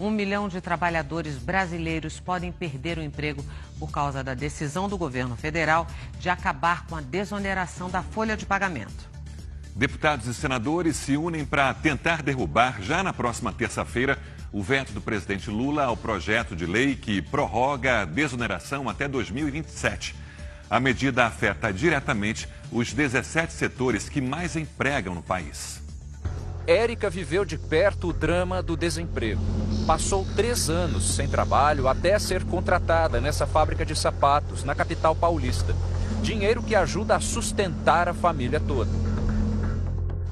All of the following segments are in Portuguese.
1 milhão de trabalhadores brasileiros podem perder o emprego por causa da decisão do governo federal de acabar com a desoneração da folha de pagamento. Deputados e senadores se unem para tentar derrubar, já na próxima terça-feira, o veto do presidente Lula ao projeto de lei que prorroga a desoneração até 2027. A medida afeta diretamente os 17 setores que mais empregam no país. Érica viveu de perto o drama do desemprego. Passou 3 anos sem trabalho até ser contratada nessa fábrica de sapatos, na capital paulista. Dinheiro que ajuda a sustentar a família toda.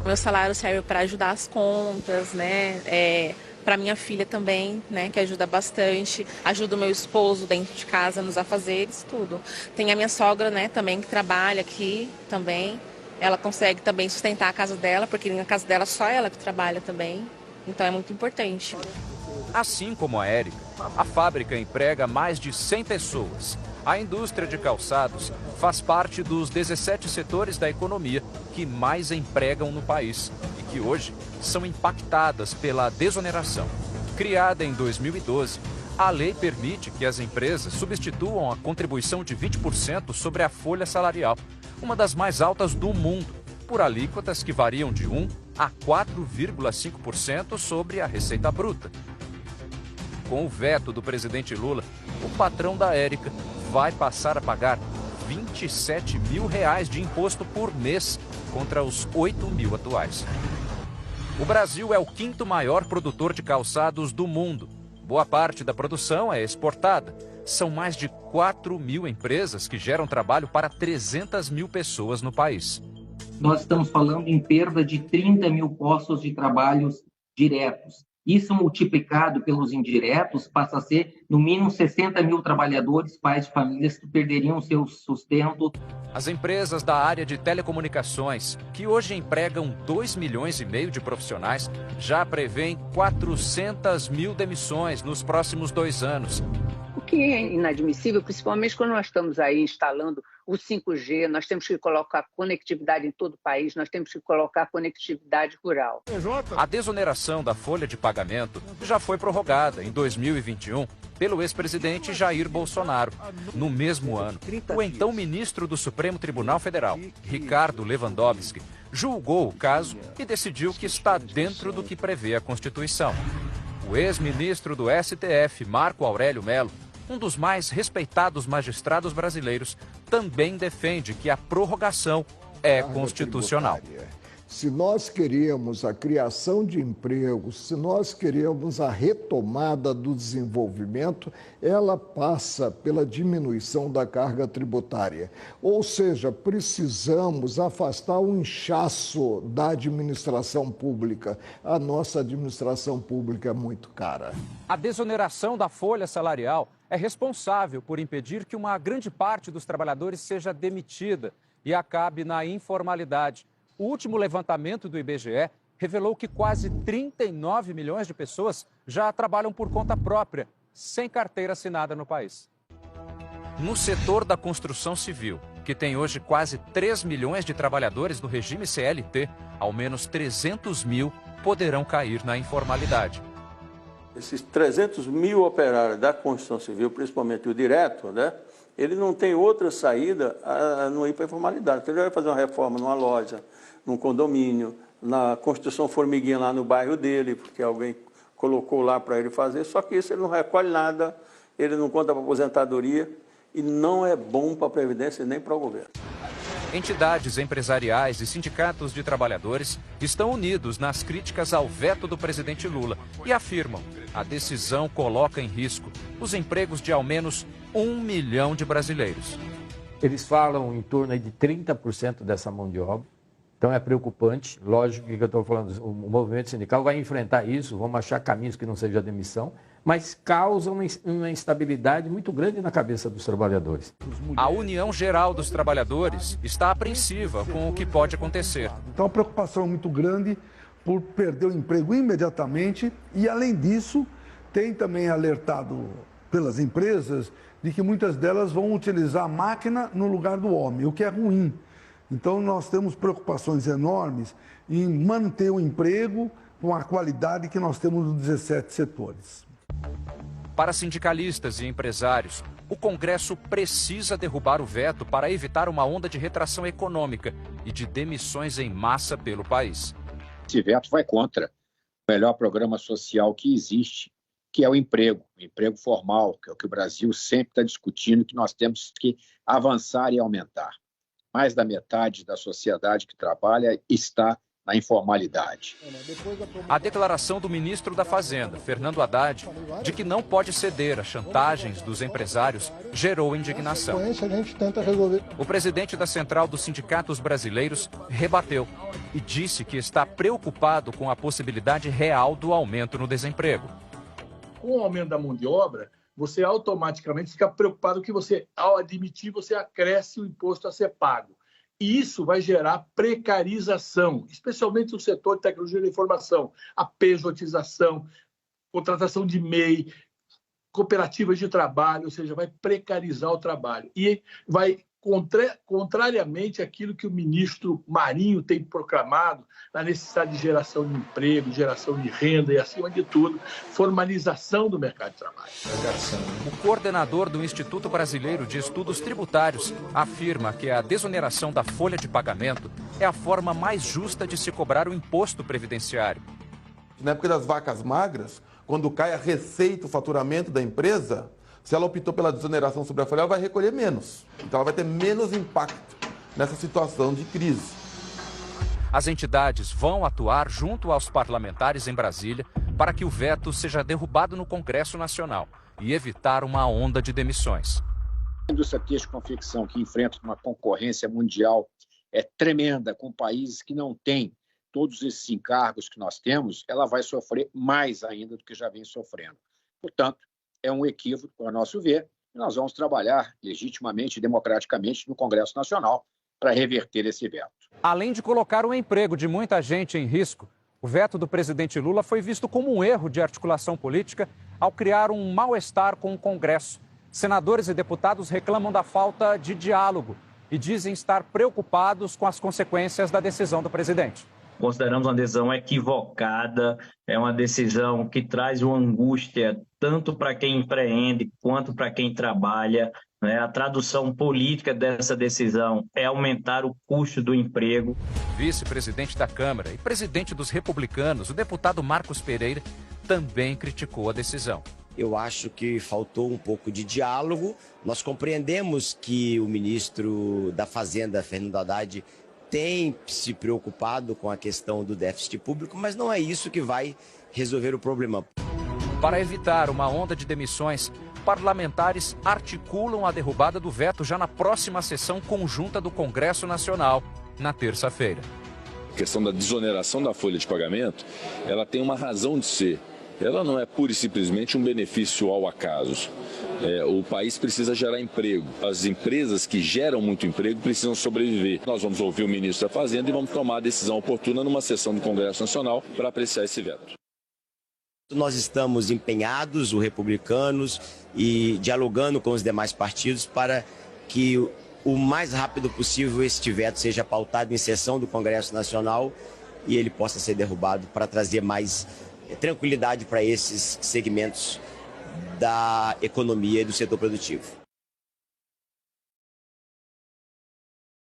Meu salário serve para ajudar as contas, né? Para minha filha também, né? Que ajuda bastante. Ajuda o meu esposo dentro de casa nos afazeres, tudo. Tem a minha sogra, né? Também que trabalha aqui também. Ela consegue também sustentar a casa dela, porque na casa dela só ela que trabalha também. Então é muito importante. Assim como a Érica, a fábrica emprega mais de 100 pessoas. A indústria de calçados faz parte dos 17 setores da economia que mais empregam no país e que hoje são impactadas pela desoneração. Criada em 2012, a lei permite que as empresas substituam a contribuição de 20% sobre a folha salarial, uma das mais altas do mundo, por alíquotas que variam de 1% a 4,5% sobre a receita bruta. Com o veto do presidente Lula, o patrão da Érica vai passar a pagar R$27 mil de imposto por mês, contra os 8 mil atuais. O Brasil é o 5º maior produtor de calçados do mundo. Boa parte da produção é exportada. São mais de 4 mil empresas que geram trabalho para 300 mil pessoas no país. Nós estamos falando em perda de 30 mil postos de trabalho diretos. Isso multiplicado pelos indiretos passa a ser, no mínimo, 60 mil trabalhadores, pais de famílias que perderiam seu sustento. As empresas da área de telecomunicações, que hoje empregam 2,5 milhões de profissionais, já prevêem 400 mil demissões nos próximos 2 anos. O que é inadmissível, principalmente quando nós estamos aí instalando o 5G, nós temos que colocar conectividade em todo o país, nós temos que colocar conectividade rural. A desoneração da folha de pagamento já foi prorrogada em 2021 pelo ex-presidente Jair Bolsonaro. No mesmo ano, o então ministro do Supremo Tribunal Federal, Ricardo Lewandowski, julgou o caso e decidiu que está dentro do que prevê a Constituição. O ex-ministro do STF, Marco Aurélio Mello, um dos mais respeitados magistrados brasileiros, também defende que a prorrogação é constitucional. Se nós queremos a criação de empregos, se nós queremos a retomada do desenvolvimento, ela passa pela diminuição da carga tributária. Ou seja, precisamos afastar o inchaço da administração pública. A nossa administração pública é muito cara. A desoneração da folha salarial é responsável por impedir que uma grande parte dos trabalhadores seja demitida e acabe na informalidade. O último levantamento do IBGE revelou que quase 39 milhões de pessoas já trabalham por conta própria, sem carteira assinada no país. No setor da construção civil, que tem hoje quase 3 milhões de trabalhadores no regime CLT, ao menos 300 mil poderão cair na informalidade. Esses 300 mil operários da construção civil, principalmente o direto, né? Ele não tem outra saída a não ir para a informalidade. Porque ele vai fazer uma reforma numa loja, num condomínio, na construção formiguinha lá no bairro dele, porque alguém colocou lá para ele fazer, só que isso ele não recolhe nada, ele não conta para a aposentadoria e não é bom para a Previdência nem para o governo. Entidades empresariais e sindicatos de trabalhadores estão unidos nas críticas ao veto do presidente Lula e afirmam que a decisão coloca em risco os empregos de ao menos 1 milhão de brasileiros. Eles falam em torno aí de 30% dessa mão de obra, então é preocupante. Lógico que eu estou falando, o movimento sindical vai enfrentar isso, vamos achar caminhos que não seja demissão, mas causa uma instabilidade muito grande na cabeça dos trabalhadores. A União Geral dos Trabalhadores está apreensiva com o que pode acontecer. Então, a preocupação é muito grande por perder o emprego imediatamente e, além disso, tem também alertado pelas empresas de que muitas delas vão utilizar a máquina no lugar do homem, o que é ruim. Então, nós temos preocupações enormes em manter o emprego com a qualidade que nós temos nos 17 setores. Para sindicalistas e empresários, o Congresso precisa derrubar o veto para evitar uma onda de retração econômica e de demissões em massa pelo país. Esse veto vai contra o melhor programa social que existe, que é o emprego formal, que é o que o Brasil sempre está discutindo, que nós temos que avançar e aumentar. Mais da metade da sociedade que trabalha está na informalidade. A declaração do ministro da Fazenda, Fernando Haddad, de que não pode ceder a chantagens dos empresários, gerou indignação. O presidente da Central dos Sindicatos Brasileiros rebateu e disse que está preocupado com a possibilidade real do aumento no desemprego. Com o aumento da mão de obra, você automaticamente fica preocupado que você, ao admitir, você acresce o imposto a ser pago. E isso vai gerar precarização, especialmente no setor de tecnologia da informação, a pejotização, contratação de MEI, cooperativas de trabalho, ou seja, vai precarizar o trabalho. E vai, contrariamente àquilo que o ministro Marinho tem proclamado, na necessidade de geração de emprego, geração de renda e, acima de tudo, formalização do mercado de trabalho. O coordenador do Instituto Brasileiro de Estudos Tributários afirma que a desoneração da folha de pagamento é a forma mais justa de se cobrar o imposto previdenciário. Na época das vacas magras, quando cai a receita, o faturamento da empresa, se ela optou pela desoneração sobre a folha, ela vai recolher menos. Então ela vai ter menos impacto nessa situação de crise. As entidades vão atuar junto aos parlamentares em Brasília para que o veto seja derrubado no Congresso Nacional e evitar uma onda de demissões. A indústria têxtil e confecção, que enfrenta uma concorrência mundial tremenda com países que não têm todos esses encargos que nós temos, ela vai sofrer mais ainda do que já vem sofrendo. Portanto, é um equívoco, a nosso ver, e nós vamos trabalhar legitimamente e democraticamente no Congresso Nacional para reverter esse veto. Além de colocar o emprego de muita gente em risco, o veto do presidente Lula foi visto como um erro de articulação política ao criar um mal-estar com o Congresso. Senadores e deputados reclamam da falta de diálogo e dizem estar preocupados com as consequências da decisão do presidente. Consideramos uma decisão equivocada, é uma decisão que traz uma angústia tanto para quem empreende quanto para quem trabalha. A tradução política dessa decisão é aumentar o custo do emprego. Vice-presidente da Câmara e presidente dos Republicanos, o deputado Marcos Pereira, também criticou a decisão. Eu acho que faltou um pouco de diálogo. Nós compreendemos que o ministro da Fazenda, Fernando Haddad, tem se preocupado com a questão do déficit público, mas não é isso que vai resolver o problema. Para evitar uma onda de demissões, parlamentares articulam a derrubada do veto já na próxima sessão conjunta do Congresso Nacional, na terça-feira. A questão da desoneração da folha de pagamento, ela tem uma razão de ser. Ela não é pura e simplesmente um benefício ao acaso. O país precisa gerar emprego. As empresas que geram muito emprego precisam sobreviver. Nós vamos ouvir o ministro da Fazenda e vamos tomar a decisão oportuna numa sessão do Congresso Nacional para apreciar esse veto. Nós estamos empenhados, os republicanos, e dialogando com os demais partidos para que o mais rápido possível este veto seja pautado em sessão do Congresso Nacional e ele possa ser derrubado para trazer mais tranquilidade para esses segmentos da economia e do setor produtivo.